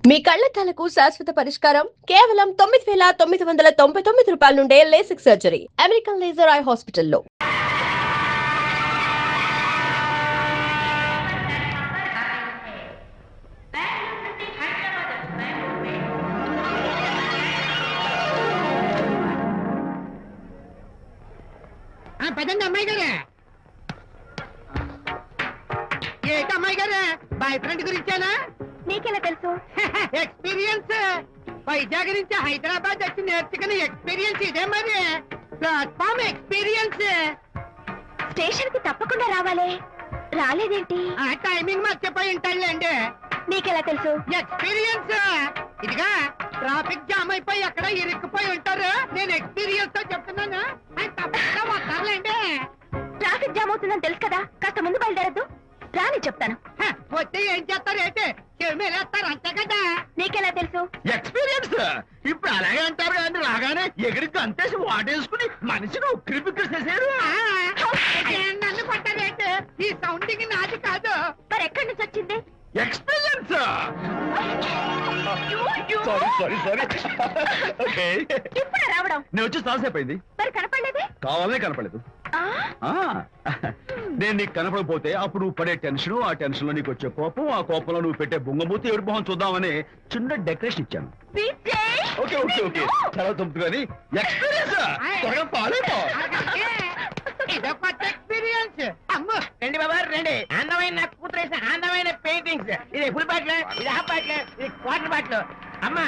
మీ కళ్లద్దాలకు శాశ్వత పరిష్కారం కేవలం 9,999 రూపాయల నుండే LASIK surgery American laser eye హాస్పిటల్లో. పదండి అమ్మాయి గారే. ఏంటి అమ్మాయి గారే, బాయ్ ఫ్రెండ్ గురించేనా? నీకెలా తెలుసు? ఎక్స్పీరియన్స్. వైజాగ్ నుంచి హైదరాబాద్ వచ్చి నేర్చుకునే ఎక్స్పీరియన్స్ ఇదే మరి. Platform experience. స్టేషన్ కి తప్పకుండా రావాలే, రాలేదేంటి? ఆ టైమింగ్ మర్చిపోయి ఉంటాడులేండి. నీకెలా తెలుసు? ఎక్స్పీరియన్స్. ఇదిగా ట్రాఫిక్ జామ్ అయిపోయి ఎక్కడ ఇరుక్కుపోయి ఉంటారు. నేను ఎక్స్పీరియన్స్ తో చెప్తున్నాను. ఆయన తప్పకుండా వస్తారులేండి. ట్రాఫిక్ జామ్ అవుతుందని తెలుసు కదా, కాస్త ముందు బయలుదేరద్దు. రాని చెప్తాను. వస్తే ఏం చేస్తారు ఏంటి, చెమేలేస్తారు అంతే కదా. నీకెలా తెలుసు? ఎక్స్పీరియన్స్. ఇప్పుడు అలాగే అంటారు కానీ రాగానే ఎగిరికి అంతేసి వాటేసుకుని మనిషిని ఉక్కిరి బిక్కిరి చేశారు. నన్ను కొట్టారేంటి? ఈ సౌండింగ్ నాది కాదు. మరి ఎక్కడి నుంచి వచ్చింది? ఎక్స్పీరియన్స్. Sorry okay. ఇప్పుడే రావడం? నేను వచ్చి చాలాసేపు అయింది. మరి కనపడలేదే? కావాలనే కనపడలేదు. నేను నీకు కనపడకపోతే అప్పుడు నువ్వు పడే టెన్షన్, ఆ టెన్షన్ లో నీకు వచ్చే కోపం, ఆ కోపంలో నువ్వు పెట్టే బొంగమూతి ఎవరి మొహం చూద్దామని చిన్న డెకరేషన్ ఇచ్చాను. ఓకే ఓకే ఓకే చాలా తప్పు కానీ ఎక్స్పీరియన్స్. త్వరగా పాలేపో. ఇదో కొత్త ఎక్స్పీరియన్స్. అమ్మో రండి బాబా రండి. అందమైన నాకు కూతురు వేసిన అందమైన పెయింటింగ్స్. ఇది ఫుల్ బాటిల్, ఇది హాఫ్ బాటిల్, ఇది క్వార్టర్ బాటిల్. అమ్మా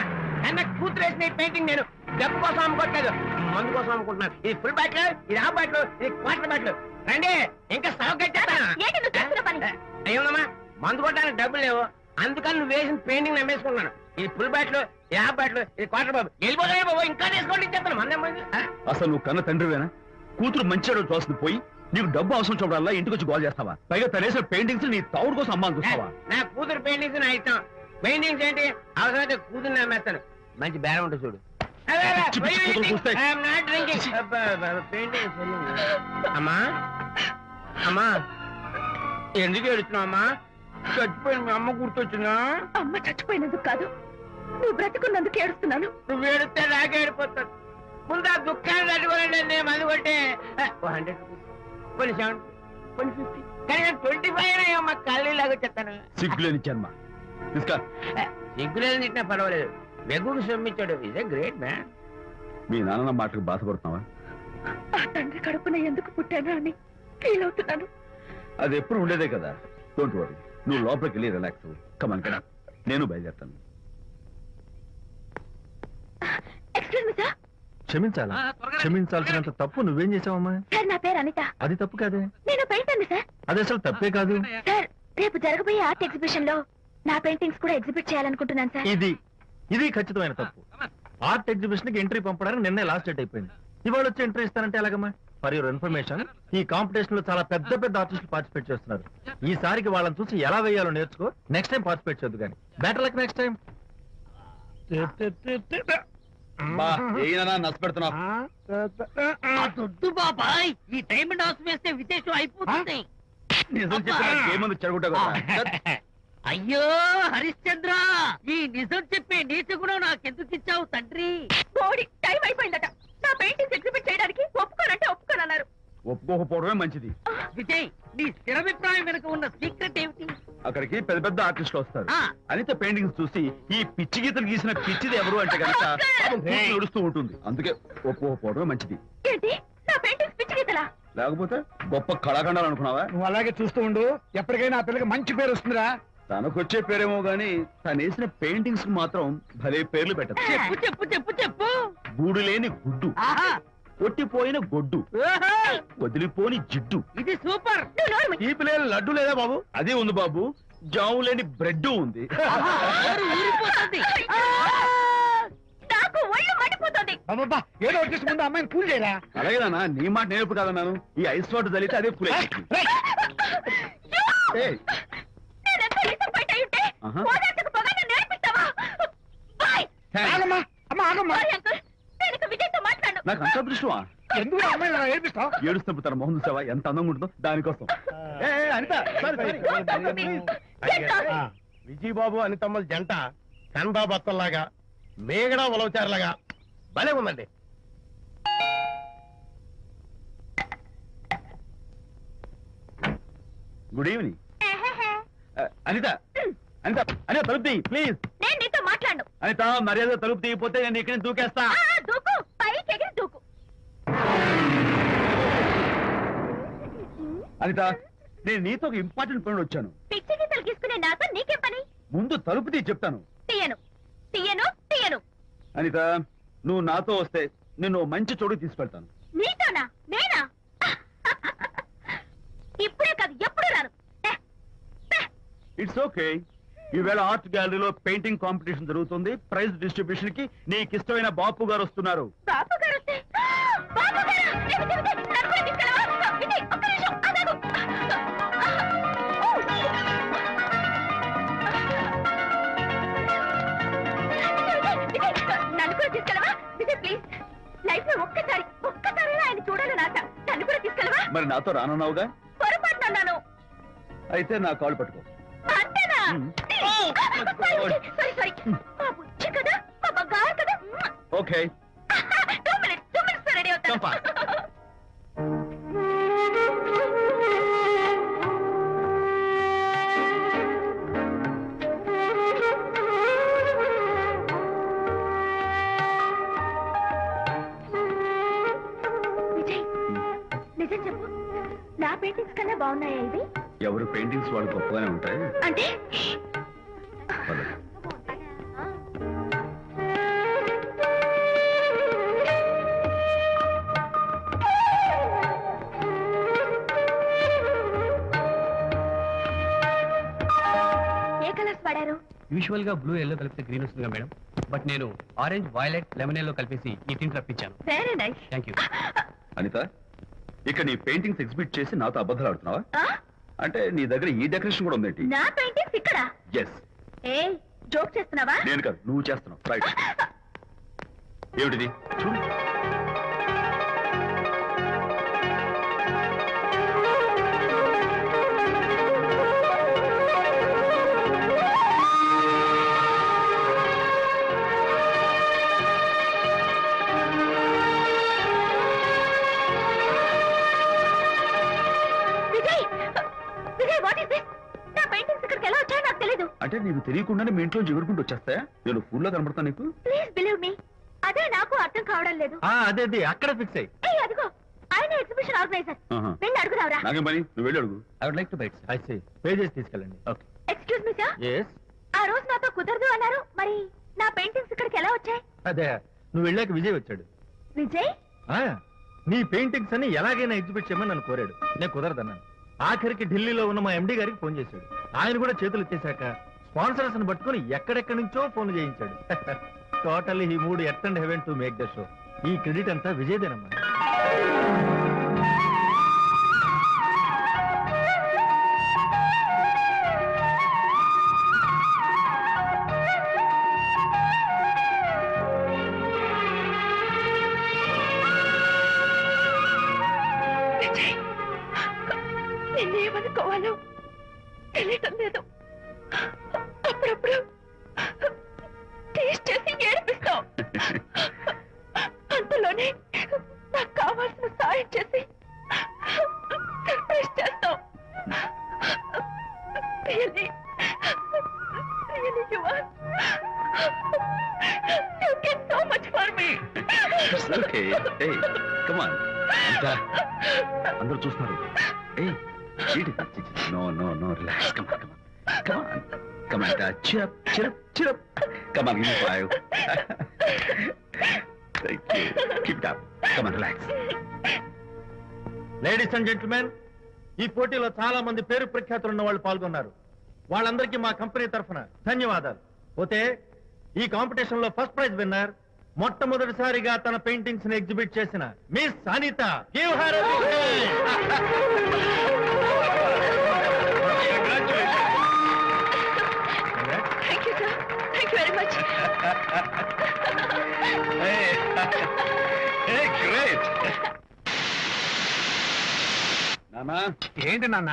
అన్న కూతురు వేసిన పెయింటింగ్ నేను డబ్బు కోసం అమ్ముకోవట్లేదు, మందు కోసం అమ్ముకుంటున్నాను. ఇది ఫుల్ బాటిల్, ఇది హాఫ్ బాటిల్, ఇది క్వార్టర్ బాటిల్. రండి ఇంకా స్టాక్ అయ్యోమ్మా. మందు కొట్టడానికి డబ్బులు లేవు, అందుకని నువ్వు వేసిన పెయింటింగ్ నమ్మేసుకున్నాను. ఇది ఫుల్ బాటిల్, ఇది హాఫ్ బాటిల్, ఇది క్వార్టర్ బాబు. వెళ్ళిపోతాయి బాబు, ఇంకా తీసుకోండి చెప్తాను. మంది అసలు నువ్వు కన్న తండ్రివేనా? కూతురు మంచిగా చూస్తుంది పోయి నీకు డబ్బు అవసరం చూడాలా ఇంటికి వచ్చి గోల్ చేస్తావా? పైగా తనేసిన పెయింటింగ్స్ నీ తౌడు కోసం అమ్మాని చూస్తావా? నా కూతురు పెయింటింగ్స్ నా ఇష్టం. పెయింటింగ్స్ ఏంటి అవసరమైతే కూతురు నమ్మేస్తాను. మంచి బేరం ఉంటుంది చూడు. అమ్మా అమ్మా ఎందుకు ఏడుస్తున్నావు అమ్మా? చచ్చిపోయిన మీ అమ్మ గుర్తొచ్చిందా? అమ్మ చచ్చిపోయినందుకు కాదు, నువ్వు బ్రతుకున్నందుకు ఏడుస్తున్నాను. నువ్వు ఏడితే నాకే ఏడిపోతాను. ముందు ఆ దుఃఖాన్ని తట్టుకోలేండి. నేను మంది కొట్టే 100 కొన్ని 70 కొన్ని 50 కానీ 25 అమ్మా కళ్ళలాగా చెప్తాను. సిగ్గులేని జన్మ. సిగ్గులేదు తిట్టినా పర్వాలేదు, వెగుడు సొమ్మించాడు. ఇదే గ్రేట్ మ్యాన్. మీ నాన్న మాటకు బాధపడుతున్నావా? ఆ తండ్రి కడుపున ఎందుకు పుట్టాను అని ఫీల్ అవుతున్నాను. అది ఎప్పుడు ఉండేదే కదా. డోంట్ వరీ, నువ్వు లోపలికి వెళ్ళి రిలాక్స్ అవ్వు. కమాన్ కదా, నేను బయలుదేరుతాను. Excuse me sir. క్షమించాలా? క్షమించాల్సినంత తప్పు నువ్వేం చేసావమ్మా? సార్ నా పేరు అనిత. అది తప్పు కాదే. నేను పెయింటర్ సార్. అది అసలు తప్పే కాదు సార్. రేపు జరగబోయే ఆర్ట్ ఎగ్జిబిషన్ లో నా పెయింటింగ్స్ కూడా ఎగ్జిబిట్ చేయాలనుకుంటున్నాను సార్. ఇది ఖచ్చితమైన తప్పు. ఆర్ట్ ఎగ్జిబిషన్ కి ఎంట్రీ పంపడానికి నిన్నే లాస్ట్ డేట్ అయిపోయింది. ఇవాళ వచ్చి ఎంట్రీ ఇస్తానంటే ఎలాగమ్మా? ఫర్ యువర్ ఇన్ఫర్మేషన్, ఈ కాంపిటీషన్ లో చాలా పెద్ద పెద్ద ఆర్టిస్టులు పార్టిసిపేట్ చేస్తున్నారు. ఈసారికి వాళ్ళని చూసి ఎలా వేయాలో నేర్చుకో. నెక్స్ట్ టైం పార్టిసిపేట్ చేయొద్దు కానీ. Better luck next time. దొడ్డు బాబాయ్, ఈ డైమండ్ హౌస్ వేస్తే విదేశం అయిపోతుంది. నిజం చెప్పి చెడగొట్టా కదా. అయ్యో హరిశ్చంద్ర, ఈ నిజం చెప్పే నీతి గుణం నాకెందుకు ఇచ్చావు తండ్రి? టైం అయిపోయిందట. నా పెయింటింగ్స్ ఎగ్జిబిట్ చేయడానికి ఒప్పుకోనంటే ఒప్పుకోనన్నారు. ఒప్పుకోకపోవడమే మంచిది. విజయ్, నీ స్థిరాభిప్రాయం వెనుక ఉన్న సీక్రెట్ ఏమిటి? అక్కడికి పెద్ద పెద్ద ఆర్టిస్టులు వస్తారు. ఆ. అనిత పెయింటింగ్స్ చూసి ఈ పిచ్చి గీతలు గీసిన పిచ్చిది ఎవరు అంటే కనుక నడుస్తూ ఉంటుంది. అందుకే ఒప్పుకోకపోవడమే మంచిది. ఏంటి నా పెయింటింగ్స్ పిచ్చి గీతలా? లేకపోతే గొప్ప కళాఖండాలు అనుకున్నావా? నువ్వు అలాగే చూస్తూ ఉండు, ఎప్పటికైనా ఆ పిల్లకి మంచి పేరు వస్తుందిరా. తనకొచ్చే పేరేమో గాని తను వేసిన పెయింటింగ్స్ మాత్రం భలే పేర్లు పెట్టదు. చెప్పు చెప్పు చెప్పు చెప్పు. గూడు లేని గుడ్డు, ఆహా, కొట్టిపోయిన గొడ్డు, ఓహో, వదిలిపోని జిడ్డు. ఇది సూపర్. ఈ పిల్లలు లడ్డు లేదా బాబు? అదే ఉంది బాబు. జాము లేని బ్రెడ్ ఉంది. నోరు ఊరిపోతుంది. నాకు ఒళ్ళు మండిపోతుంది. అబ్బబ్బా, ఏదో వచ్చేసి ముందు అమ్మాయిని కూల్ చేయరా. అలాగే నాన్న, నీ మాట నేర్పు కాదన్నాను. ఈ ఐస్ వాటర్ చలితే అదే పూలే. నేనెంత disappoint అయి ఉంటే ఓదార్చకపోగా నన్ను నేర్పిస్తావా? బాయ్. ఆగమ్మా, అమ్మ ఆగమ్మా. సారీ అంకుల్, నేను ఇక విజయ్తో మాట్లాడను. నాకు అంత దృష్టమా? ఎందుకు ఆ అమ్మాయిని అలా ఏడిపిస్తావు? ఏడుస్తున్నప్పుడు తన మొహం చూసావా ఎంత అందంగా ఉంటుందో? దానికోసం. Anitha, Don't talk to me. Get lost. Vijaya Babu అనితమ్మల జంట కందా బత్తల్లాగా మేగడ ఉలవచారులాగా భలే ఉందండి. Good evening. అనిత అనిత అనిత తలుపు తీ ప్లీజ్. నేను నీతో మాట్లాడు. అనిత మర్యాద తలుపు తీయకపోతే నేను ఇక్కడ దూకేస్తా. దూకు, పైకి ఎగిరి దూకు. అనిత నేను నీతో ఒక ఇంపార్టెంట్ పని వచ్చాను. పిచ్చి గీతలు గీసుకునే నాతో నీకేం పని? ముందు తలుపు తీ చెప్తాను. తీయను తీయను తీయను. అనిత నువ్వు నాతో వస్తే నిన్ను మంచి చోటు తీసుకెళ్తాను. నీతోనా? నేనా? ఇప్పుడే కాదు ఎప్పుడు రాను. It's okay. ఈవేళ ఆర్ట్ గ్యాలరీలో పెయింటింగ్ కాంపిటీషన్ జరుగుతుంది. ప్రైజ్ డిస్ట్రిబ్యూషన్ కి నీకు ఇష్టమైన బాపు గారు వస్తున్నారు. బాబు గారు వస్తే బాబు గారు నన్ను కూడా తీసుకెళ్ళవా? విజయ్, ఒక్క నిమిషం ఆగు. నన్ను కూడా తీసుకెళ్ళవా? విజయ్ ప్లీజ్, లైఫ్ లో ఒక్కసారి ఆయన చూడాలని ఆశ. నన్ను కూడా తీసుకెళ్ళవా? మరి నాతో రానున్నావుగా? పొరపాటు అన్నాను. అయితే నా కాళ్ళు పట్టుకో. అంతేనా? సారీ మా బుజ్జి కదా, మా బంగారు కదా. ఓకే. 2 minutes రెడీ అవుతాను. విజయ్, నిజం చెప్పు, నా పెయింటింగ్స్ కన్నా బాగున్నాయా ఇవి? ఎవరు పెయింటింగ్స్ వాళ్ళు గొప్పగానే ఉంటాయి. అంటే పద. ఏ కలర్స్ వాడారు? యూజువల్ గా బ్లూ ఎల్లో కలిపితే గ్రీన్ వస్తుందిగా మేడం, బట్ నేను ఆరెంజ్ వైలెట్ లెమన్ ఎల్లో కలిపేసి ఈ టింట్ రప్పించాను. Very nice. Thank you. Anitha ఇక నీ పెయింటింగ్స్ ఎగ్జిబిట్ చేసి నాతో అబద్ధాలు ఆడుతున్నావా? అంటే నీ దగ్గర ఈ డెకరేషన్ కూడా ఉందేంటి? నా పెయింటింగ్స్ ఇక్కడ? ఎస్. ఏ జోక్ చేస్తున్నావా? నేను కాదు, నువ్వు చేస్తున్నావు. రైట్. ఏమిటిది? చూడు. Vijay, what is this? నా పెయింటింగ్స్ ఇక్కడికి ఎలా వచ్చాయో నాకు తెలీదు. అంటే నీకు తెలియకుండానే మీ ఇంట్లో ఎగురుకుంటూ వచ్చేస్తాయా? నేను ఫుల్ గా కనబడతా నీకు? ప్లీజ్ బిలీవ్ మీ, అదే నాకు అర్థం కావడం లేదు. అదే అక్కడ ఫిక్స్ అయ్యి. ఏయ్ అదిగో, ఆయన ఎగ్జిబిషన్ ఆర్గనైజర్. ఆహా. వెళ్ళి అడుగుదావరా? నాకేం పని, నువ్వు వెళ్ళి అడుగు. I would like to bite. I see. Pages తీసుకెళ్ళండి. Okay. Excuse me sir, yes. ఆ రోజు నాతో కుదరదు అన్నారు, మరి నా పెయింటింగ్స్ ఇక్కడికి ఎలా వచ్చాయి? అదే నువ్వు వెళ్ళాక విజయ్ వచ్చాడు. విజయ్? నీ పెయింటింగ్స్ అని ఎలాగైనా ఎగ్జిబిట్ చేయమని నన్ను కోరాడు. నేను కుదరదన్నాను. ఆఖరికి ఢిల్లీలో ఉన్న మా ఎండి గారికి ఫోన్ చేశాడు. ఆయన కూడా చేతులు ఎత్తేశాక స్పాన్సర్స్ ని పట్టుకుని ఎక్కడెక్కడి నుంచో ఫోన్ చేయించాడు. Totally he mood earth and heaven to make the show. ఈ క్రెడిట్ అంతా విజయ్దేనమ్మా. నిన్నేమనుకోవాలో తెలియటం లేదు. అప్పుడప్పుడు టేస్ట్ చేసి ఏడిపిస్తావు. అంతలోనే నాకు కావాల్సిన సాయం చేసి సర్ప్రైజ్ చేస్తావు. Really, you are. You get so much for me. It's okay. Hey, come on. అంతా అందరూ చూస్తున్నారు. Hey, no, relax. Come on. Come on, cheer up. Come on, give me 5. Thank you. Keep it up. Come on, relax. Ladies and gentlemen, ఈ పోటీలో చాలా మంది పేరు ప్రఖ్యాతులు ఉన్న వాళ్ళు పాల్గొన్నారు. వాళ్ళందరికీ మా కంపెనీ తరఫున ధన్యవాదాలు. పోతే ఈ కాంపిటీషన్ లో ఫస్ట్ ప్రైజ్ విన్నర్, మొట్టమొదటిసారిగా తన పెయింటింగ్స్ ని ఎగ్జిబిట్ చేసిన miss Anitha. Give her a big Thank you, sir. Thank you very much. Hey, great. నానా ఏంటి నాన్న?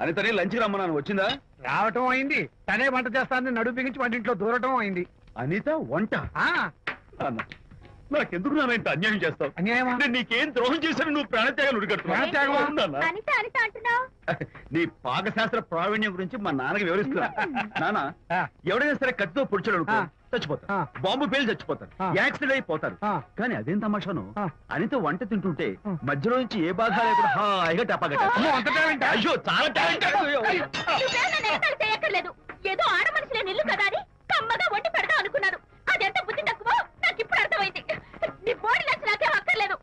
అనితని లంచ్కి రమ్మన్నాను, వచ్చిందా? రావటం అయింది, తనే వంట చేస్తానని నడుము బిగించి వంటింట్లో దూరటం అయింది. అనిత వంట? ఆ నాన్న, నాకెందుకు నాన్న ఇంత అన్యాయం చేస్తావు? అన్యాయమా? నేను నీకేం ద్రోహం చేశాను? నువ్వు ప్రాణత్యాగాలు ప్రాణత్యాగమా? ఉడిగడుతున్నావు. అనిత అనిత అంటున్నావు. నీ పాకశాస్త్ర ప్రావీణ్యం గురించి మా నాన్నకి వివరిస్తున్నా. నాన్న, ఆ. ఎవడైనా సరే కత్తితో పొడిచాడు అనుకో, ఆ. చచ్చిపోతారు. ఆ. బాంబు పేలి చచ్చిపోతారు, ఆ. యాక్సిడెంట్ అయిపోతారు. ఆ. కానీ అదేం తమాషాను, ఆ. అనిత వంట తింటుంటే ఆ. మధ్యలో నుంచి ఏ బాధ లేకుండా హాయిగా అమ్మో, అంత talent ఆ? అయ్యో చాలా టాలెంట్. నువ్వే నన్ను ఎగతాళి చేయక్కర్లేదు. ఏదో ఆడ మనిషిలే నిల్లు కదా అని కమ్మగా వండి పెడదాం అనుకున్నాను. అదెంత బుద్ధి తక్కువ నాకు ఇప్పుడు అర్థమైంది. నీ బాడీ లంచ్ నాకేం అక్కర్లేదు.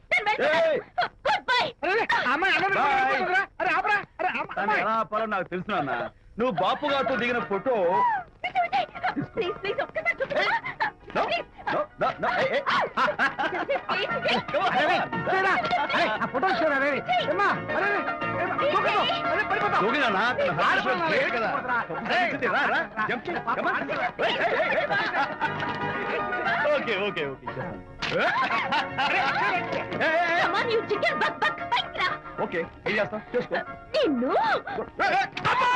ఏయ్. Good bye. అరే, ఆ అమ్మాయి అన్నది Bye. కుదరదురా? అరే, ఆపరా. అరే, అమ్మాయి. ఎలా ఆపాలో నాకు తెలుసు నాన్న. నువ్వు బాపు గారితో దిగిన ఫోటో. ప్లీజ్ ప్లీజ్ ఒక్కసారి చూపించు. No, no, no, no, hey, hey. Come on, అరే, hey. చూడరా. అరే, ఆ ఫోటో చూడరా, అరే. ఏమ్మా, అరే, అరే, ఏమ్మా, దూకదు. అరే, పడిపోతావు. దూకి నాన్న, తన heart was great కదా. ఏయ్, తప్పు రా, రా. Jump చేయి. Come on. Hey, hey, hey, hey. Okay, okay, okay. Hey, hey, hey. Come on, you chicken, buck, buck, బయటికి రా. Okay, ఏం చేస్తావు? చేసుకో. నిన్ను Hey, hey. అమ్మా!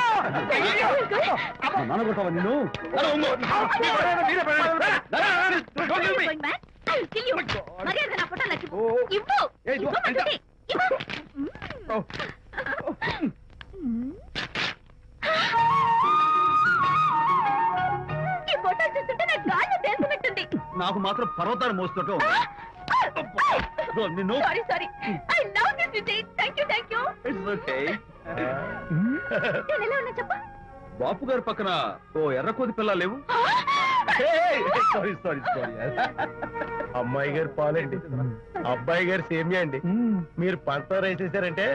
మా నాన్న కొట్టావా నిన్ను? నాన్న, ఉంగో. మీరే పడండి. Don't leave me. going back. I will kill you. మర్యాదగా నా ఫోటో నాకు ఇవ్వు. ఓ. ఇవ్వు. ఏయ్, ఇదిగో, ఇవ్వమంటుంది. ఇవ్వు. Oh. ఈ ఫోటో చూస్తుంటే నాకు గాల్లో తేలుతున్నట్టుంది. నాకు మాత్రం పర్వతాలు మోస్తుంటూ నిన్ను. Sorry sorry. I love this Vijay. Thank you thank you. It's okay. నేను ఎలా ఉన్నా చెప్పు. బాపు గారి పక్కన ఓ ఎర్ర కోతి పిల్ల లేవు? Sorry sorry sorry. అమ్మాయి గారు పాలండి, అబ్బాయి గారు సేమియా అండి. మీరు పంచదార వేసేసారంటే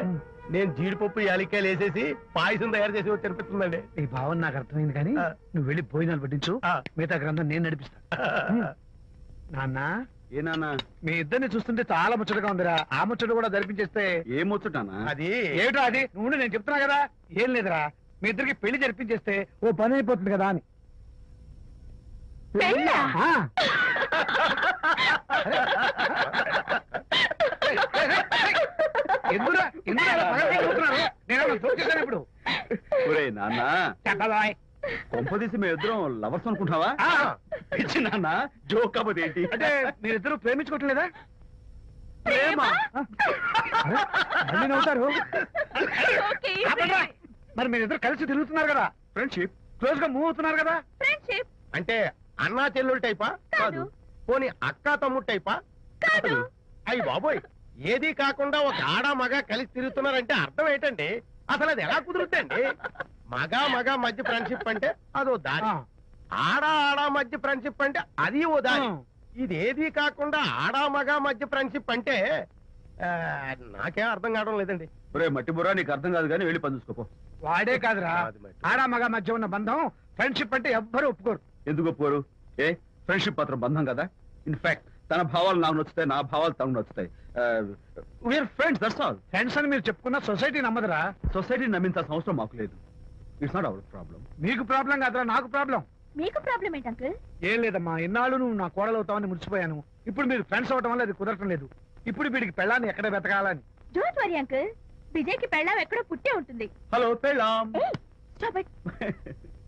నేను జీడిపప్పు యాలక్కాయలు వేసేసి పాయసం తయారు చేసి తినిపిస్తుందండి. ఈ భావన నాకు అర్థమైంది కానీ నువ్వు వెళ్ళి భోజనాలు పట్టించు, మిగతా గ్రంథం నేను నడిపిస్తా. నాన్న, ఏ నాన్న? మీ ఇద్దరిని చూస్తుంటే చాలా ముచ్చటగా ఉందిరా. ఆ ముచ్చట కూడా జరిపించేస్తే. ఏమొచ్చుటానా? అది ఏమిటో అది? నువ్వు నేను చెప్తున్నా కదా. ఏం లేదురా, మీ ఇద్దరికి పెళ్లి జరిపించేస్తే ఓ పని అయిపోతుంది కదా అని. పెళ్ళా? ఆ. ఎందుకురా ఎందుకు అలా పగలబడి చూస్తున్నారు? నేనేమన్నా జోక్ చేశాను ఇప్పుడు? ఒరేయ్ నాన్న, చెప్పబాయ్. కొంపదీసి మేము ఇద్దరం లవర్స్ అనుకుంటావా? ఆ, పిచ్చి నాన్న, జోక్ కాబట్టి ఏంటి? అంటే మీరిద్దరు ప్రేమించుకోవట్లేదా? ప్రేమ? అరే, మళ్ళీ నవ్వుతారు. ఓకే. ఆపండ్రా. మరి మీరిద్దరు కలిసి తిరుగుతున్నారు కదా, ఫ్రెండ్షిప్ క్లోజ్ గా మూవ్ అవుతున్నారు కదా. ఫ్రెండ్షిప్ అంటే అన్నా చెల్లెలు టైపా? కాదు. పోనీ అక్కా తమ్ముడు టైపా? కాదు. అయ్యి బాబోయ్, ఏది కాకుండా ఒక ఆడ మగ కలిసి తిరుగుతున్నారంటే అర్థం ఏంటండి? అసలు అది ఎలా కుదురుద్దండి? మగ మధ్య ఫ్రెండ్షిప్ అంటే అదో దారి, ఆ. ఆడ మధ్య ఫ్రెండ్షిప్ అంటే అది ఓ దారి. ఆ. ఇది ఏది కాకుండా ఆడ మగ మధ్య ఫ్రెండ్షిప్ అంటే ఆ, నాకేం అర్థం కావడం లేదండి. ఒరే మట్టి బుర్రా, నీకు అర్థం కాదు కానీ వెళ్ళి పని చూసుకోపో. వాడే కాదురా, అది మరి. ఆడ మగ మధ్య ఉన్న బంధం ఫ్రెండ్షిప్ అంటే ఎవ్వరు ఒప్పుకోరు. ఎందుకు ఒప్పుకోరు? ఏ ఫ్రెండ్షిప్ మాత్రం బంధం కదా. ఇన్ఫాక్ట్ తన భావాలు నాకు నచ్చుతాయి, నా భావాలు తనకు నచ్చుతాయి. We are friends, that's all. Friends అని మీరు చెప్పుకున్న సొసైటీ నమ్మదురా. సొసైటీ నమ్మింత అవసరం మాకు లేదు. It's not our problem. మీకు ప్రాబ్లం కాదురా, నాకు ప్రాబ్లం. మీకు ప్రాబ్లం ఏంటి అంకుల్? ఏం లేదమ్మా, ఇన్నాళ్ళు నువ్వు నా కోడలు అవుతావని మురిసిపోయాను. ఇప్పుడు మీరు ఫ్రెండ్స్ అవటం వల్ల అది కుదరటం లేదు. ఇప్పుడు వీడికి పెళ్ళాన్ని ఎక్కడ వెతకాలని. Don't worry uncle. విజయ్ కి పెళ్ళాం ఎక్కడో పుట్టే ఉంటుంది. హలో పెళ్ళాం. Stop it.